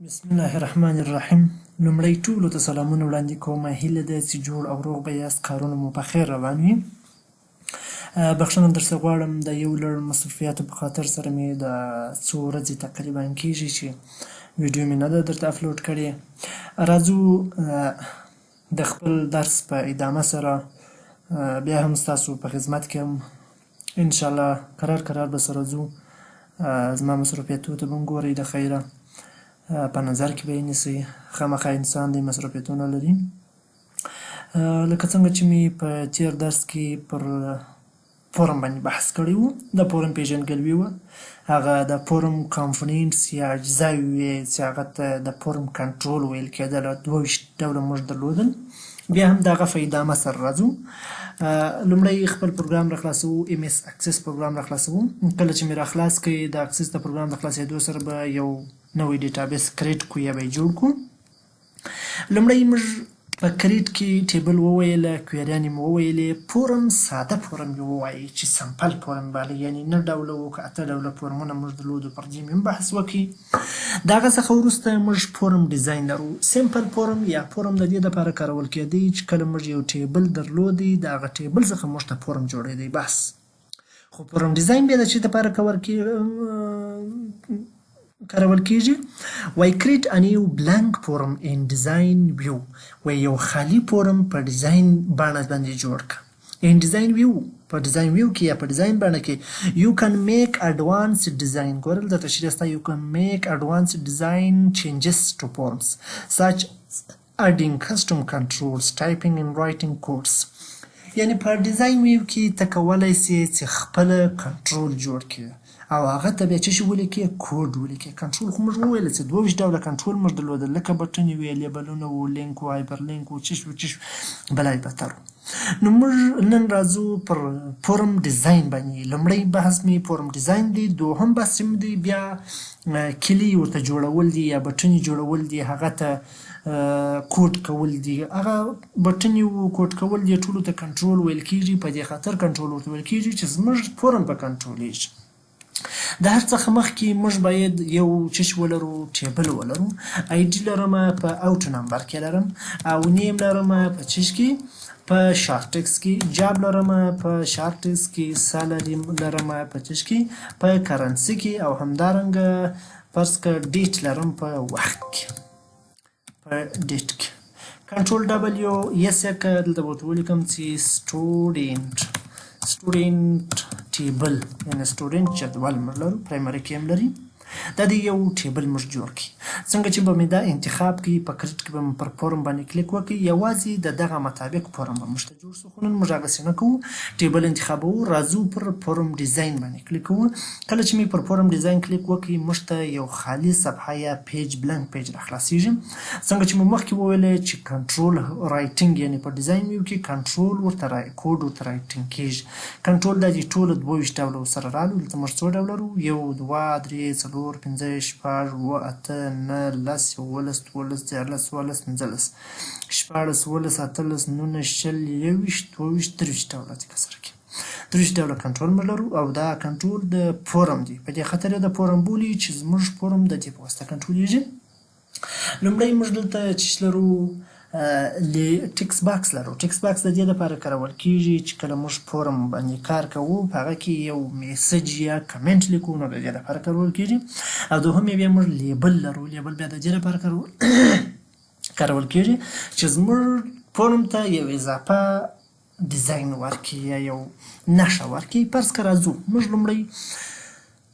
بسم الله الرحمن الرحیم. لومړی ټولو ته سلامونه وړاندې کوم. هیله ده چې جوړ او روغ به یاست، کارونه مو په خیر روان وي. بخښنه درڅخه غواړم، د یو لړ مصروفیاتو په خاطر سره مې د څو ورځې تقریبا کېږي چې ویډیو مې نه ده درته اپلوډ کړې. راځو د خپل درس په ادامه سره بیا هم ستاسو په خدمت کې یم. انشاءالله کرار به سره ځو. زما مصروفیتونو ته به هم ګورئ، د خیره په نظر کې به یې نیسئ. خامخا انسان دی، مصروفیتونه لري. لکه څنګه چې مې په تېر درس کې پر فورم باندې بحث کړی و، د فورم پیژندګلوي وه. هغه د فورم کامپونینټس یا اجزاوې وې چې هغه ته د فورم کنټرول ویل کېدله. 22 ډوله موږ درلودل. بیا هم د هغه په ادامه سره راځو. لومړی خپل پروګرام راخلاصوو، ایم ایس اکسس پروګرام راخلاصوو. کله چې مې راخلاص کړئ، د اکسس د پروګرام د خلاصېدو سره به یو نوی ډیټابیس کریټ کړو یا به یې جوړ کړو. لومړی موږ په کریټ کې ټیبل وویله، کویریانې مو وویلې، فورم ساده فورم یې ووایي چې سمپل فورم باله، یعنې 9 ډوله وو که 8 ډوله فورمونه موږ درلودو. پر دې مې هم بحث وکړي. د هغه څخه وروسته موږ فورم ډیزاین لرو. سمپل فورم یا فورم د دې دپاره کارول کېدی چې کله موږ یو ټیبل درلودی، د هغه ټیبل څخه موږ ته فورم جوړېدی بس. خو فورم ډیزاین بیا د چی دپاره کارول کېږي؟ وای کریټ ا نیو بلانک فورم ان ډیزاین ویو. وای یو خالي فورم په ډیزاین بڼه باندې جوړ کړه. ان ډیزاین ویو، په ډیزاین ویو کې یا په ډیزاین بڼه کې یو کان میک اډوانس ډیزاین. ګورل د تشریح ستا یو کان میک اډوانس ډیزاین چینجز ټو فورمز such adding custom controls, typing and writing codes. یعنی په ډیزاین ویو کې ته کولی سې چې خپله کنټرول جوړ کړې او هغه ته بیا څه شي ولیکې؟ کوډ ولیکې. کنټرول خو موږ وویله چې 22 ډوله کنټرول موږ درلودل، لکه بټنې وې، لیبلونه وو، لینک وو، هایپر لینک وو، چش بلای بتر. نو موږ نن راځو پر فورم ډیزاین باندې. لومړی بحث مې فورم ډیزاین دی، دوهم بحث مې دی بیا کلي ورته جوړول دي یا بټنې جوړول دي، هغه ته کوډ کول دي. هغه بټنې وو کوډ کول دي، ټولو ته کنټرول ویل کېږي. په دې خاطر کنټرول ورته ویل کېږي چې زموږ فورم په کنټرولېږي. د هر څخه مخکې موږ باید یو چش ولرو، ټیبل ولرو. آی ډي لرم په اوټ نمبر کې لرم، او نیم لرم په چش کې په شارټ ټکس کې، جاب لرم په شارټ ټکس کې، سالري لرم په چش کې په کرنسي کې، او همدارنګه فرض که ډیټ لرم په وخت کې، په ډیټ کې. کنټرول ډبلیو یس یا که دلته به ورته ولیکم چې سټوډنټ ټیبل، یعنې سټوډنټ جدول موږ لرو، پرایمري کې هم لري. دا د یو ټیبل موږ جوړ کړي. څنګه چې به مې دا انتخاب کړي، په کریټ کې به مې پر فورم باندې کلیک وکړي، یوازې د دغه مطابق فورم به موږ ته جوړ شو. خو نن موږ هغسې نه کوو، ټیبل انتخابوو، راځو پر فورم ډیزاین باندې کلیک کوو. کله چې مې پر فورم ډیزاین کلیک وکړي، موږ ته یو خالي صفحه یا پیج، بلانک پیج راخلاصېږي. څنګه چې مو مخکې وویلی چې کنټرول رایټینګ، یعنې په ډیزاین ویو کې کنټرول ورته کوډ ورته رایټینګ کېږي. کنټرول دا دې ټولو 22 ډوله ورسره رالو. دلته موږ څو ډوله لرو؟ 1 2 3 4 5 6 7 8 9 10 11 12 13 14 15 16 17 18 19 20 21 22 23 ډوله دې کسر کې 23 ډوله کنټرول موږ لرو. او دا کنټرول د فورم دی، په دې خاطر د فورم بولي چې زموږ فورم د دې په واسطه کنټرولېږي. لومړی موږ دلته چې لرو ټکس باکس لرو. ټکس باکس د دې لپاره کارول کېږي چې کله موږ فورم باندې کار کوو، په هغه کې یو میسج یا کمنټ لیکو، نو د دې لپاره کارول کېږي. او دوهم بیا موږ لیبل لرو. لیبل بیا د دې لپاره کارول کېږي چې زموږ فورم ته یو اضافه ډیزاین ورکړي یا یو نښه ورکړي. فرض که راځو موږ لومړی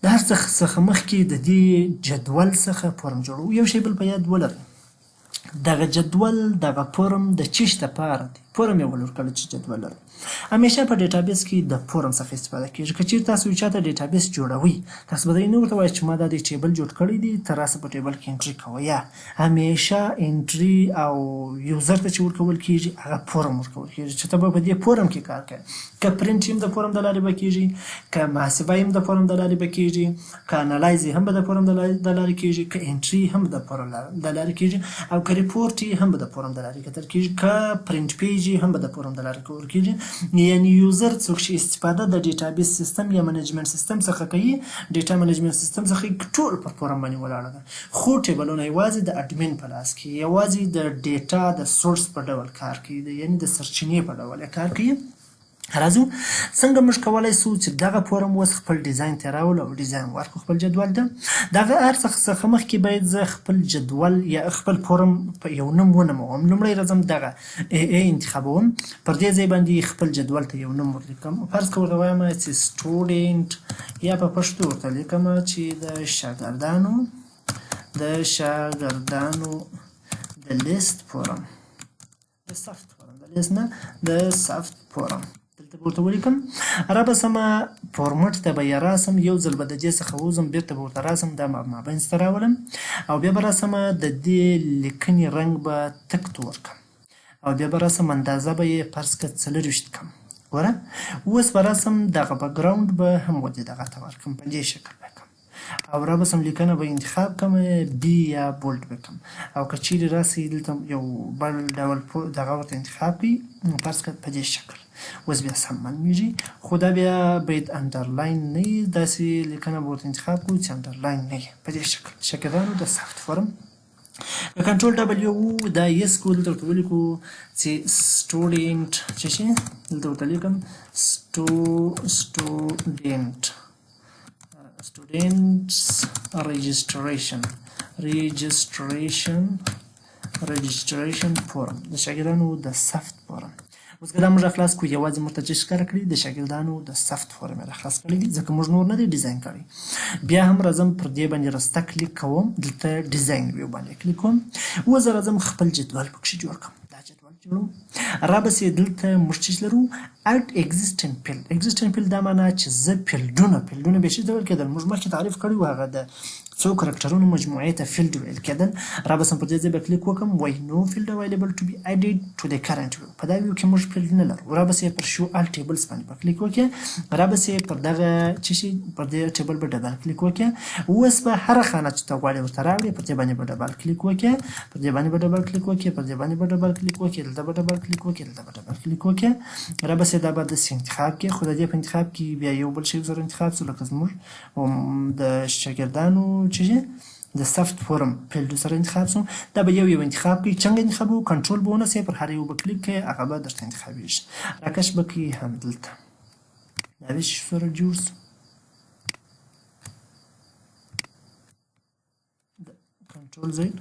د هر څخه مخکې د دې جدول څخه فورم جوړوو. یو شی بل په یاد ولرئ، دغه جدول دغه فورم د چیش دپاره دی. فورم یې ولر کله چې جدول لرو. همیشه په ډیټابیس کې د فورم څخه استفاده کېږي. که چېرې تاسو چاته ډیټابیس جوړوئ، تاسو به نه ورته وایئ چې ما دا د ټیبل جوړ کړی دی، ته راسه په ټیبل کې انټري کوه. یا همیشه انټري او یوزر ته چې ورکول کېږي، هغه فورم ورکول کېږي چې ته به په دې فورم کې کار کوې. که پرنټ هم د فورم د لارې به کېږي، که محاسبه هم د فورم د لارې به کېږي، که انالایز هم به د فورم د لارې کېږي، که انټري هم د فورم د لارې کېږي، او که ریپورټ هم به د فورم د لارې کتل کېږي، که پرنټ پیج هم به د فورم د لارې کول کېږي. یعنی یوزر څوک چې استفاده د ډیټابیس سیستم یا منیجمنت سیستم څخه کوي ډیټا منیجمنت سیستم څخه ټول پر فورم باندې ولاړه ده خو ټیبلونه یوازې د اډمین په لاس کې یوازې د ډیټا د سورس په ډول کار کوي یعنی د سرچینې په ډول کار کوي راځو څنګه موږ کولی شو چې دغه فورم اوس خپل ډیزاین ته راولو او ډیزاین ورکړو خپل جدول ته دغه هر څه مخکې باید زه خپل جدول یا خپل فورم په یو نوم ونوموم لومړی راځم دغه ای انتخابوم پر دې ځای باندې خپل جدول ته یو نوم ورلیکم فرض که ورته وایم چې سټوډنټ یا په پښتو ورته لیکم چې د شاګردانو د لیست فورم د سافت فورم د لیست نه د سافت فورم دلته به ورته ولیکم رابسم فورمټ ته به یې راسم یو ځل به د دې څخه ووځم بیرته به ورته راسم دا مابینځ ته راولم او بیا به راسم د دې لیکنې رنګ به تک تور کړم او بیا به راسم اندازه به یې فرض کړه 40 کړم ګوره اوس به راسم دغه بکګراوند به هم ودې دغه ته ورکړم په دې شکل به کړم او رابسم لیکنه به انتخاب کړم بي یا بولډ به کړم او که چیرې راسي دلته یو بل ډول دغه ورته انتخاب کړي فرض کړه په دې شکل اوس بیا سم معلومیږي خو دا بیا باید انډرلاین نه وي داسې لیکنه به ورته انتخاب کړو چې انډرلاین نه وي په دې شکل شاګردانو د سافت فورم که کنټرول ډبلیو دا یس کو دلته ورته ولیکو چې سټوډنټ څه شي دلته ورته لیکم سټوډنټس رجسټریشن فورم د شاګردانو د سافت فورم اوس که دا موږ راخلاص کړو یوازې موږ ته څه ښکاره کړي د شاګردانو د سافت فورم یې راخلاص کړی دي ځکه موږ نور نه دی ډیزاین کړی بیا هم راځم پر دې باندې رسته کلیک کوم دلته ډیزاین ویو باندې کلیک کوم اوس زه راځم خپل جدول پکښې جوړ کړم دا جدول جوړوم رابسې دلته موږ څه لرو اډ اګزسټنټ فیلډ دا معنی چې زه فیلډونه به څه ډول کېدل موږ مخکې تعریف کړي وو هغه د څو کرکټرونو مجموعې ته فیلډ ویل کېدل رابسم پر دې ځای به کلیک وکړم وایي نو فیلډ اویلیبل ټو بي اډډ ټو د کرنټ ویو په دا ویو کې موږ فیلډ نه لرو رابسې پر شو آل ټیبلز باندې به کلیک وکړې رابسې پر دغه څه شي پر دې ټیبل به ډبل کلیک وکړې اوس به هره خانه چې ته غواړې ورته راوړې پر دې باندې به ډبل کلیک وکړې پر دې باندې به ډبل کلیک وکړې پر دې باندې به ډبل کلیک وکړې دلته به ډبل کلیک وکړې دلته به ډبل کلیک وکړې رابسې دا به داسې انتخاب کړې خو د دې په انتخاب کې بیا یو بل شی سره انتخاب شو لکه زموږ د شاګردانو څه شي د سافت فورم فیلډ سره انتخاب شو دا به یو انتخاب کوي څنګه انتخاب وو کنټرول به ونیسئ پر هر یو به کلیک کوئ هغه به درته انتخابېږي راکش به کوي همدلته دا ویش سره جوړ شو کنټرول زید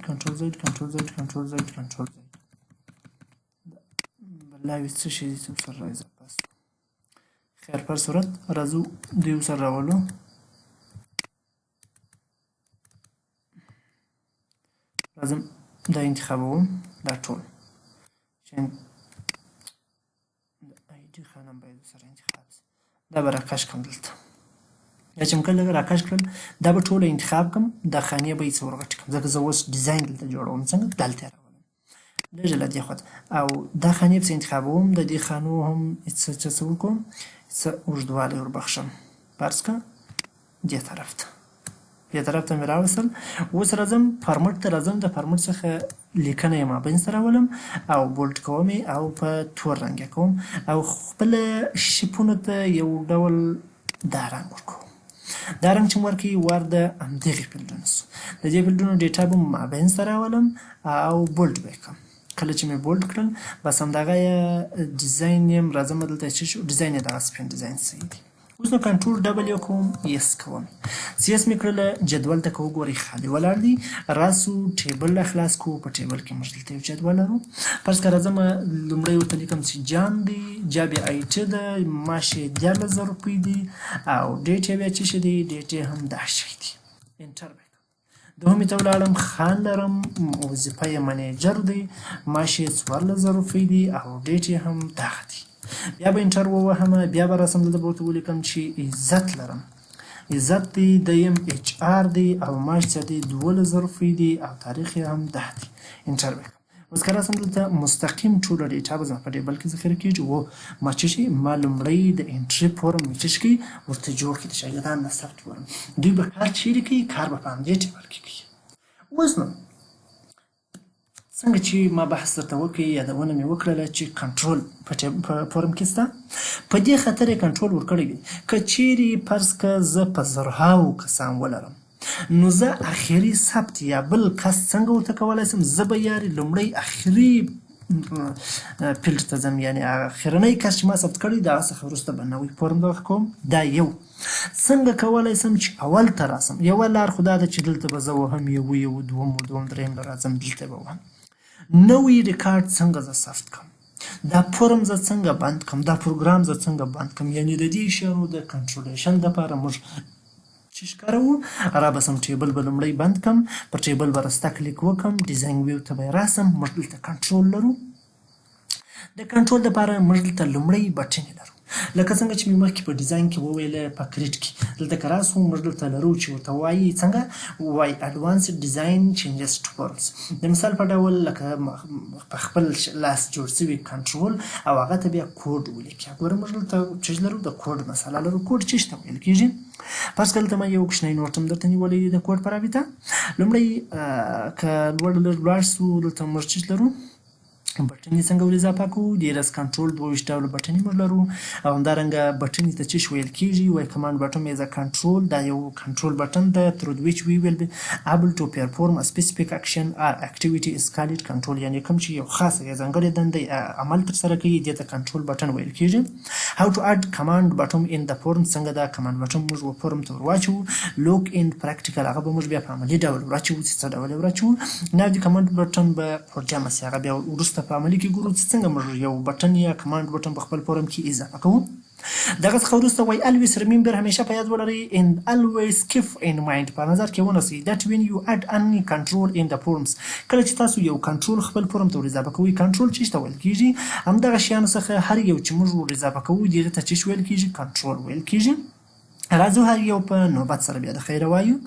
بلاوي څه شي دي چې سره راځي بس خیر پر صورت راځو دیو سره راولو لازم دا انتخابوم دا ټول چې د خانم باید سره انتخاب دا به راکش کړم دلته یا چې کله راکش کړل دا به ټول انتخاب کړم دا خانې به یې څه ورغټې کړم ځکه زه اوس ډیزاین دلته جوړوم څنګه دلته یې راولم لږه له دې خوا او دا خانې پسې انتخابوم د دې خانو هم څه وکړم څه اوږدوالی وربخښم فرض کړه دې طرف ته دې طرف ته مې راوستل اوس راځم فارمټ ته راځم د فارمټ څخه لیکنه یې مابینځ ته راولم او بولډ کوم او په تور رنګ یې کوم او خپله شیپونو ته یو ډول دا رنګ ورکوم دا رنګ چې مې ورکوي ور د همدغې فیلډونو سو د دې فیلډونو ډیټا به مابینځ ته راولم او بولډ به یې کړم کله چې مې بولډ کړل بس همدغه یې ډیزاین یم راځم دلته څه شو ډیزاین یې دغه سپین ډیزاین صحیح دی اوس نو کنټرول ډبل یې کوم یس کوم چې یس مې کړله جدول ته که وګورئ خالي ولاړ دی راسو ټیبل راخلاص کړو په ټیبل کې موږ دلته یو جدول لرو فرض که راځم لومړی ورته لیکم چې جان دی جا بیا آیټ ده معاش یې 14000 روپۍ دي او ډیټ یې بیا څه شی دی ډیټ یې هم دا شی دی انټر به دوهمې ته ولاړم خان لرم وظیفه یې منیجر دی معاش یې 14000 روپۍ دي او ډیټ یې هم دغه دی بیا به انټر ووهم بیا به راسم دلته به ورته ولیکم چې عزت لرم عزت دی دیم اچ آر دی او معاش چې دی 12000 روپۍ دي او تاریخ یې هم 10 دی انټر به کړم اوس که راسم دلته مستقیم ټوله ډیټا به زما په ټیبل کې ذخیره کېږي و ما څه شي ما لومړی د انټري فورم مې څه کوي ورته جوړ کړي د شاګردانو د سافت فورم دوی به کار چیرې کوي کار به په همدې ټیبل کې کوي اوس نو څنګه چې ما بحث درته وکړی یادونه مې وکړله چې کنټرول په فورم کې شته. په دې خاطر یې کنټرول ورکړی دی که چیرې فرض که زه په زرهاو کسان ولرم نو زه اخري ثبت یا بل کس څنګه ورته کولی شم؟ زه به یارې لومړی اخري فیلډ ته ځم، یعنې اخرنی کس چې ما ثبت کړی د هغه څخه وروسته به نوی فورم دغه کوم. دا یو څنګه کولی شم چې اول ته راسم؟ یوه لار خو دا ده چې دلته به زه وهم یو دوم دریم له راځم دلته به وهم. نوی ریکارډ څنګه زه ثبت کړم؟ دا فورم زه څنګه بند کړم؟ دا پروګرام زه څنګه بند کړم؟ یعنې د دې شیانو د کنټرولیشن دپاره موږ چې ښکاروو را بسم ټیبل به لومړی بند کړم، پر ټیبل به راسته کلیک وکړم، ډیزاین ویو ته به یې راسم. موږ دلته کنټرول لرو. د کنټرول دپاره موږ دلته لومړی بټنې لرو لکه څنګه چې مې مخکې په ډیزاین کې وویله په کریټ کې. دلته که راسو موږ دلته لرو چې ورته وایي څنګه وایي اډوانسډ ډیزاین چینجز ټو فورمز. د مثال په ډول لکه په خپل لاس جوړ شوي کنټرول او هغه ته بیا کوډ ولیکي. ګوره موږ دلته چې لرو د کوډ مسله لرو. کوډ څه ته ویل کېږي؟ فرض کړه دلته ما یو کوچنی نوټ هم درته نیولی دی د کوډ په رابطه. لومړی که لوړ لاړ شو دلته موږ څه لرو؟ بټنې څنګه ور اضافه کوو؟ ډیرس کنټرول 22 ډوله بټنې موږ لرو. او همدارنګه بټنې ته څه ویل کېږي؟ وایي کمانډ بټن ایز ا کنټرول. دا یو کنټرول بټن ده through which we will be able to perform a specific action or activity is called control. یعنې کوم چې یو خاصه یا ځانګړې دنده عمل ترسره کوي دې ته کنټرول بټن ویل کېږي. how to add command button in the form. څنګه دا کمانډ بټن موږ فورم ته ور واچوو. look in practical هغه به موږ بیا په عملي ډول ور واچوو چې څه ډول یې ور واچوو. now د کمانډ بټن به پروګرام سي هغه بیا وروسته په عملي کې ګورو چې څنګه موږ یو بټن یا کمانډ بټن په خپل فورم کې اضافه کوو. دغه څخه وروسته وایي always remember همیشه په یاد ولرئ and always keep in mind په نظر کې ونیسئ that when you add any control in the forms. کله چې تاسو یو کنټرول خپل فورم ته ور اضافه کوئ کنټرول څه ته ویل کېږي؟ همدغه شیانو څخه هر یو چې موږ ور اضافه کوو دغې ته څه ویل کېږي؟ کنټرول ویل کېږي. راځو هر یو په نوبت سره بیا د خیره وایو.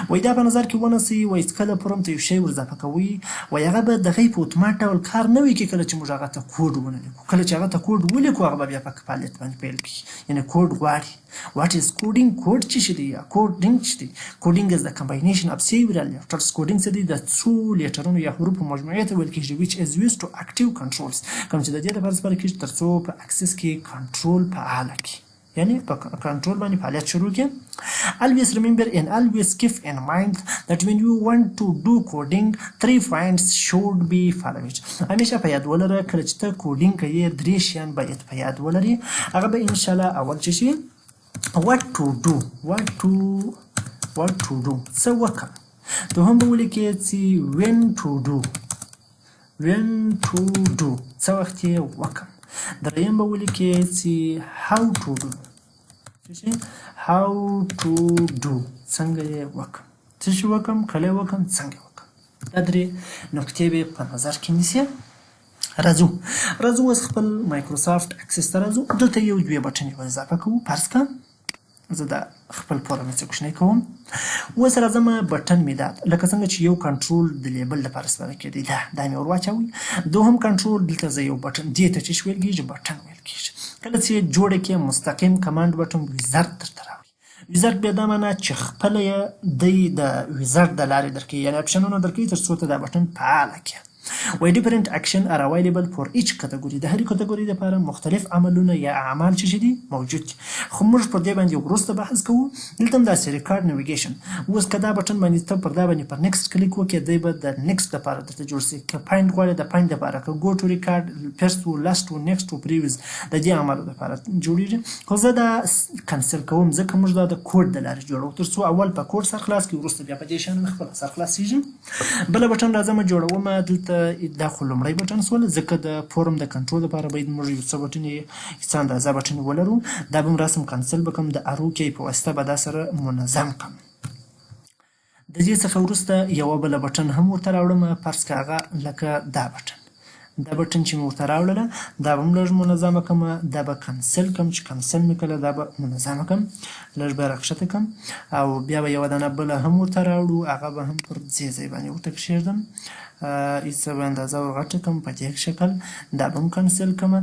وایي دا په نظر کې ونیسئ وایي کله فورم ته یو شی ور اضافه کوئ وایي هغه به د هغې په اتومات ډول کار نه وي کله چې موږ هغه ته کوډ ونه لیکو. کله چې هغه ته کوډ ولیکو هغه به بیا په فعالیت باندې پیل کړي. یعنې کوډ غواړي. what is coding؟ کوډ څه شی دی یا کوډینګ څه دی؟ کوډینګ is the combination of several letters. کوډینګ څه دی؟ د څو لیټرونو یا حروفو مجموعې ته ویل کېږي which is used to active controls. کوم چې د دې لپاره استفاده کېږي تر څو په اکسس کې کنټرول فعاله کړي، یعنی په کنټرول باندې فعالیت شروع کړي. always remember and always keep in mind that when you want to do coding 3 points should be followed. همیشه په یاد ولره کله چې ته کوډینګ کوې 3 شیان باید په یاد ولري. هغه به ان شاء الله اول څه شي what to do څه وکړم. دوهم به ولیکې چې when to do څه وخت یې وکړم. دریم به ولیکې چې how to do څنګه یې وکړم. څه شی وکړم، کله یې وکړم، څنګه یې وکړم. دا 3 نقطې به په نظر کې نیسئ. راځو اوس خپل مایکروسافټ اکسس ته راځو. دلته یو 2 بټنې ور اضافه کوو. فرض کړه زه دا خپل فورم څه کوچنی کوم. اوس راځم بټن مې دا لکه څنګه چې یو کنټرول د لیبل لپاره استفاده کېدی دا مې ور واچوئ. دوهم کنټرول دلته زه یو بټن دې ته چې ویل کېږي بټن ویل کېږي. کله چې جوړه کې مستقیم کمانډ بټن ویزارد درته راوړي. ویزارد بیا دا معنی چې خپله یې د ویزارد د لارې درکوي، یعنې اپشنونه درکوي تر څو ته دا بټن فعاله کړي. وایي different action are available for each category. د هرې کټګوري لپاره مختلف عملونه یا اعمال چې دي موجود دي. خو موږ پر دې باندې وروسته بحث کوو. دلته هم داسې ریکارډ نیویګیشن. اوس که دا بټن باندې ته پر دا باندې پر نیکسټ کلیک وکړې دی به د نیکسټ لپاره درته جوړ شي. که پاینټ غواړې د پاینټ لپاره، که ګو ټو ریکارډ، فرست و لاست و نیکسټ و پریویز د دې عملو لپاره جوړېږي. خو زه دا کنسل کوم ځکه موږ دا د کوډ د لارې جوړوو تر څو اول په کوډ سر خلاص کړي وروسته بیا په دې شیانو مې خپله سر خلاصېږي. بله بټن راځم جوړوم. دلته دا خو لومړی بټن شول ځکه د فورم د کنټرول لپاره باید موږ یو څه بټنې څه اندازه بټنې ولرو. دا به م راسم کنسل به کړم د ارو کې په واسطه به دا سره منظم کړم. د دې څخه وروسته یوه بله بټن هم ورته راوړم. فرض که هغه لکه دا بټن دا بټن چې مې ورته راوړله دا به هم لږ منظمه کړم، دا به کنسل کړم چې کنسل مې کړله دا به منظمه کړم، لږ به یې راښکته کړم او بیا به یوه دانه بله هم ورته راوړو، هغه به هم پر دې ځای باندې ورته کښېږدم، هېڅ به اندازه ور غټه کړم په دې شکل، دا به هم کنسل کړم.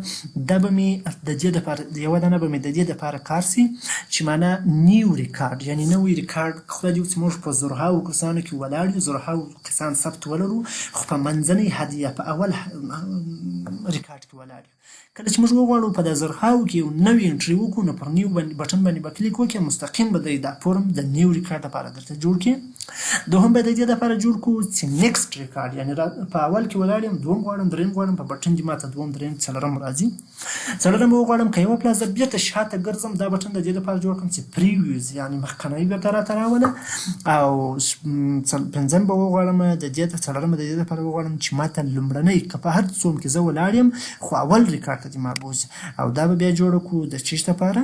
دا به مې د دې دپاره یوه دانه به مې د دې دپاره کار سي چې معنا نیو ریکارډ یعنې نوی ریکارډ خدای دې وکړي چې موږ په زرهاوو کسانو کې ولاړ یو، زرهاوو کسان ثبت ولرو خو په منځنۍ حد یا په اول ریکارډ کې ولاړ یو. کله چې موږ وغواړو په دا زرهاوو کې یو نوی انټري وکړو نو پر نیو بټن باندې به کلیک وکړې مستقیم به دی دا فورم د نیو ریکارډ لپاره درته جوړ کړي. دوهم به د دې لپاره جوړ کړو چې نیکسټ ریکارډ یعنې په اول کې ولاړ یم دوم غواړم درېیم غواړم په بټن دې ماته دوم درېیم څلورم راځي، څلورم به وغواړم که یوه پلازه بېرته شاته ګرځم دا بټن د دې لپاره جوړ کړم چې پریویوز یعنې مخکنی بېرته راته راوله، او پنځم به وغواړم د دې څلورم به د دې لپاره وغواړم چې ماته لومړنی که په هر څوم کې زه ولاړ یم خو اول ریکارډ ته دې ما بوځي، او دا به بیا جوړه کړو د چیش دپاره،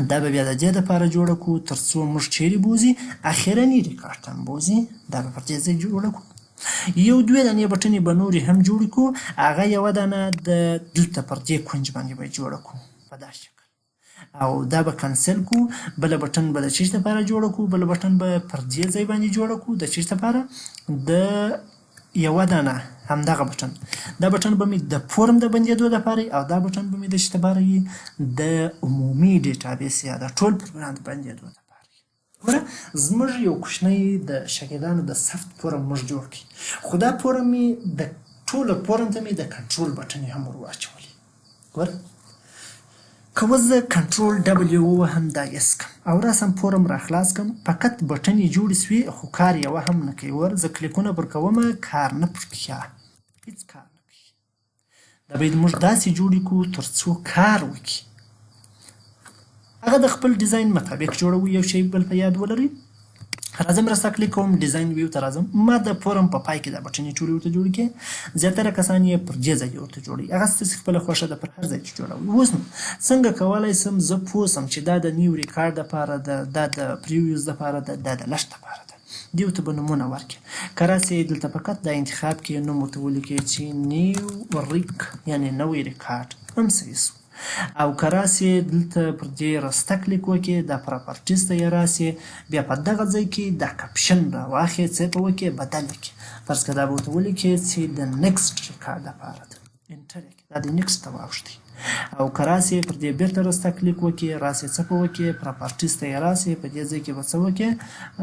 دا به بیا د دې دپاره جوړه کړو تر څو موږ چیرې بوځي اخرني ریکارډ ته هم بوځي، دا به پر دې ځای جوړه کړو. یو دوې دانې بټنې به نورې هم جوړې کړو، هغه یوه دانه د دلته پر دې کونج باندې به یې جوړه کړو په دا شکل، او دا به کنسل کړو، بله بټن به د چیش دپاره جوړه کړو، بله بټن به پر دې ځای باندې جوړه کړو د چیش دپاره د یوه دانه همدغه بټن، دا بټن به مې د فورم د بندېدو دپاره او دا بټن به مې د څه دپاره وي د عمومي ډیټابیس یا د ټول پروګرام د بندېدو دپاره. ګوره زموږ یو کوچنی د شاګردانو د سفت فورم موږ جوړ کړي، خو دا فورم مې د ټوله فورم ته مې د کنټرول بټنې هم ور واچولې. ګوره که اوس زه کنټرول ډبل ووهم دا یس کړم او راسم فورم را خلاص کړم فقط بټنې جوړې سوې خو کار یوه هم نه کوي، ور زه کلیکونه پر کومه کار نه پر کوي، هېڅ کار نه کوي. دا باید موږ داسې جوړې کړو تر څو کار وکړي. هغه د خپل ډیزاین مطابق جوړوو، یو شی بل په یاد ولرئ. راځم راسته کلیک کوم ډیزاین ویو ته راځم، ما د فورم په پای کې دا بټنې ټولې ورته جوړې کړې، زیاتره کسان یې پر دې ځای ورته جوړوي، هغه ستاسې خپله خوښه ده پر هر ځای چې جوړوئ. اوس نو څنګه کولی سم زه پوه سم چې دا د نیو ریکارډ دپاره ده، دا د پریویوز دپاره ده، دا د لشت دپاره ده. دې ورته به نومونه ورکړي، که راسې دلته فقط دا انتخاب کې نوم ورته ولیکئ چې نیو ریک یعنې نوی ریکارډ هم صحیح سو، او که راسې دلته پر دې راسته کلیک وکړې دا پراپرټیز ته یې راسې بیا په دغه ځای کې دا کپشن راواخلې څه په وکړې بدل یې کړې، فرض که دا به ورته ولیکې چې د نیکسټ ریکارډ دپاره ده، انټر یې کړې دا د نیکسټ ته واوښتې، او که راسې پر دې بېرته راسته کلیک وکړې راسې څه په وکړې پراپرټیز ته یې راسې په دې ځای کې به څه وکړې،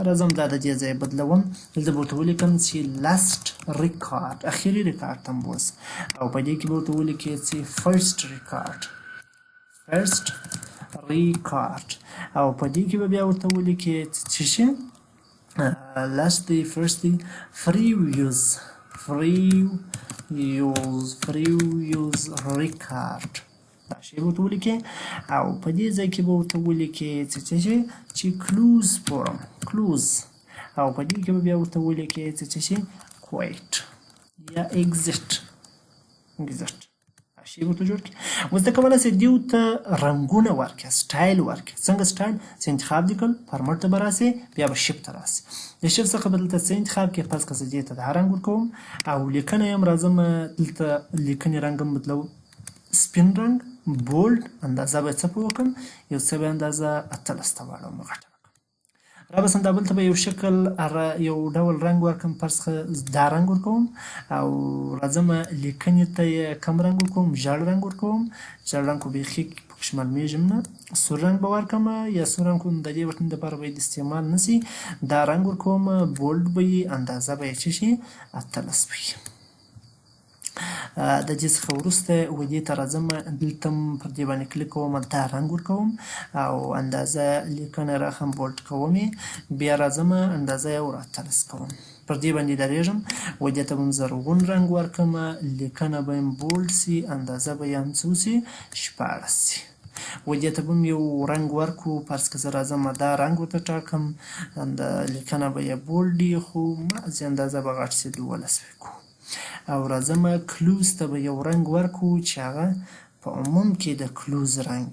راځم دا د دې ځای بدلوم، دلته به ورته ولیکم چې لاست ریکارډ اخري ریکارډ ته هم بوځه، او په دې کې به ورته ولیکې چې فرست ریکارډ او په دې کې به بیا ورته ولیکې چې شي لاست دی فرست دی فریویوز ریکارډ دا شی به ورته ولیکې، او په دې ځای کې به ورته ولیکې چې کلوز فورم کلوز، او په دې کې به بیا ورته ولیکې چې کویټ یا ایگزیټ شی ورته جوړ کړي. اوس ته کولی شې دیو ته رنګونه ورکړې، سټایل ورکړې. څنګه سټایل؟ څه انتخاب دې کړل، فارمټ ته به راسې بیا به شیفت ته راسې، د شیفت څخه به دلته څه انتخاب کړې، فرض کړه زه دې ته دا رنګ ورکوم، او لیکنه یې هم راځم دلته لیکنې رنګ هم بدلوم، سپین رنګ بولډ اندازه به څه په وکړم، یو څه به اندازه 18 ته واړوم غټه رابسم، دا بل ته به یو شکل یو ډول رنګ ورکړم، فرض کړه دا رنګ ورکوم، او راځم لیکنې ته یې کوم رنګ ورکوم، ژړ رنګ ورکوم، ژړ رنګ خو بیخي پکې معلومیږم نه، سور رنګ به ورکړم، یا سور رنګ خو د دې بټن دپاره باید استعمال نه سي، دا رنګ ورکوم، بولډ به یې اندازه به یې څه شي 18 به یي. د دې څخه وروسته ودې ته راځم، دلته پر دې باندې کلیک کوم، دا رنګ ورکوم او اندازه لیکنه راخم بولډ کوم، بیا راځم اندازه یې ور 18 کوم، پر دې باندې درېږم، ودې ته به م زرغون رنګ ورکړم، لیکنه به یم بولډ سي، اندازه به یې هم څه وسي 14 سي. ودې ته به م یو رنګ ورکړو، فرض که زه راځم دا رنګ ورته ټاکم، لیکنه به یې بولډ وي خو بعضې اندازه به غټ سي 12 وکړو، او راځم کلوز ته به یو رنګ ورکړو چې هغه په عموم کې د کلوز رنګ،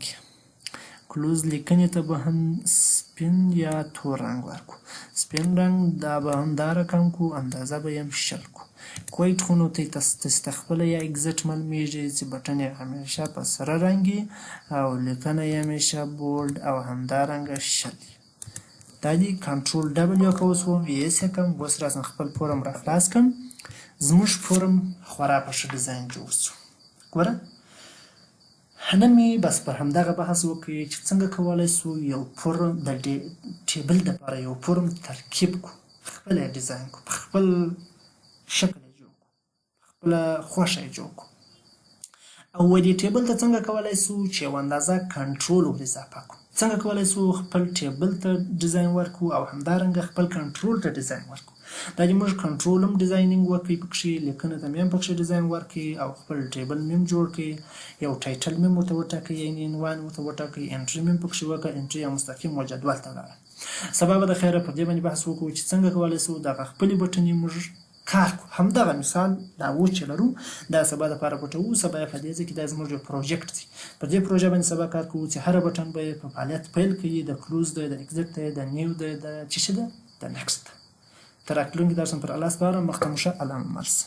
کلوز لیکنې ته به هم سپین یا تور رنګ ورکړو، سپین رنګ دا به هم دا رقم کړو، اندازه به یې هم 20 کړو، کویت خو نو ته تستخدمه یا اگزیت معلومیږي چې بټن یې همیشه په سره رنګي او لیکنه یې همیشه بولډ او همدارنګه شل دا دی. کنټرول ډبل یو که اوس ویس یې کړم. اوس راځم خپل فورم را خلاص کړم. زموږ فورم خورا په ښه ډیزاین جوړ شو. ګوره نن مې بس پر همدغه بحث وکړی چې څنګه کولی شو یو فورم د ټیبل دپاره یو فورم ترکیب کړو، خپل یې ډیزاین کړو، په خپل شکل یې جوړ کړو، په خپله خوښه یې جوړ کړو. او دې ټیبل ته څنګه کولی شو چې یو اندازه کنټرول ور اضافه کړو. څنګه کولی شو خپل ټیبل ته ډیزاین ورکړو او همدارنګه خپل کنټرول ته ډیزاین ورکړو. دا چې موږ کنټرول هم ډیزاینینګ وکړئ پکښې، لیکنه ته مې هم پکښې ډیزاین ورکړئ او خپل ټیبل مې هم جوړ کړئ، یو ټایټل مې هم ورته وټاکئ، یعنې عنوان ورته وټاکئ، انټري مې هم پکښې وکړه، انټري او مستقیم و جدول ته ولاړه. سبا به د خیره پر دې باندې بحث وکړو چې څنګه کولی شو دغه خپلې بټنې موږ کار کړو. همدغه مثال دا اوس چې لرو دا سبا دپاره پټوو. سبا یې په دې ځای کې دا زموږ یو پروجیکټ دی. په دې پروژه باندې سبا کار کوو چې هره بټن به یې په فعالیت پیل کوي، د کلوز دی، د اگزیټ دی، د نیو دی، د چې څه ده، د نیکسټ. تر راتلونکي درس پر الله سپارم. مخته مو شه. الله مو مرسي.